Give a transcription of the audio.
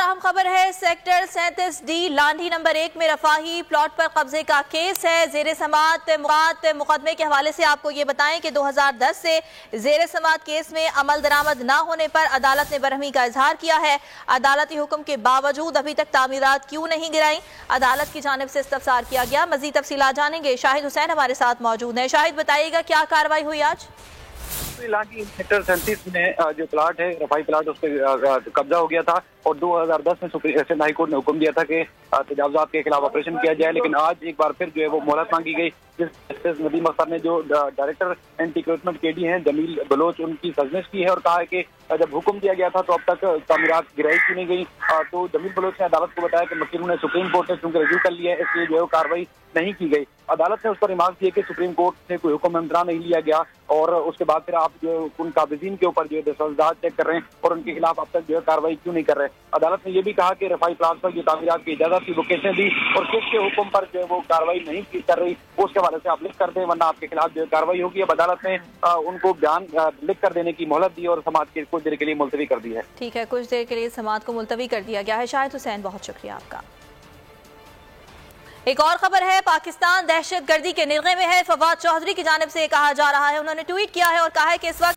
अहम खबर है। सेक्टर 37D लांढी नंबर 1 में रफाही प्लॉट पर कब्जे का केस है। जेर समात मुकदमे के हवाले से आपको ये बताएं कि 2010 से जेर समात केस में अमल दरामद न होने पर अदालत ने बरहमी का इजहार किया है। अदालती हुक्म के बावजूद अभी तक तामीरात क्यों नहीं गिराई, अदालत की जानिब से इस्तफसार किया गया। मजीद तफसीलात जानेंगे। शाहिद हुसैन हमारे साथ मौजूद है। शाहिद, बताइएगा क्या कार्रवाई हुई आज? लांढी सेक्टर 37 में जो प्लाट है, रफाई प्लाट, उस पर कब्जा हो गया था और 2010 में सुप्रीम हाई कोर्ट ने हुक्म दिया था कि तजावुज़ात के खिलाफ ऑपरेशन किया जाए। लेकिन आज एक बार फिर जो है वो मोहलत मांगी गई। जस्टिस नदीम अख्तर ने जो डायरेक्टर एंटी रिक्रूटमेंट केडी हैं जमील बलोच, उनकी सजनिश की है और कहा है कि जब हुक्म दिया गया था तो अब तक तामीरात गिराई की नहीं गई। तो जमील बलोच ने अदालत को बताया कि वकीलों ने सुप्रीम कोर्ट से चूंकि रजू कर लिया है, इसलिए जो है कार्रवाई नहीं की गई। अदालत ने उस पर रिमार्क दिए कि सुप्रीम कोर्ट से कोई हुक्म इम्तरा नहीं लिया गया और उसके बाद फिर आप जो उन काबिजीन के ऊपर जो है दस्तावेज़ात चेक कर रहे हैं और उनके खिलाफ अब तक जो है कार्रवाई क्यों नहीं कर रहे। अदालत ने यह भी कहा कि रफाई प्लाट पर जो तामीरात की इजाजत थी वो किसने दी और किसके हुक्म पर जो है वो कार्रवाई नहीं कर रही, उसके हवाले से आप लिख कर दें वरना आपके खिलाफ जो है कार्रवाई होगी। अब अदालत ने उनको बयान लिख कर देने की मोहलत दी और समाअत के कुछ देर के लिए मुलतवी कर दी है। ठीक है, कुछ देर के लिए समाअत को मुलतवी कर दिया गया है। शाहिद हुसैन, बहुत शुक्रिया आपका। एक और खबर है, पाकिस्तान दहशत गर्दी के निगले में है। फवाद चौधरी की जानिब से कहा जा रहा है, उन्होंने ट्वीट किया है और कहा है कि इस वक्त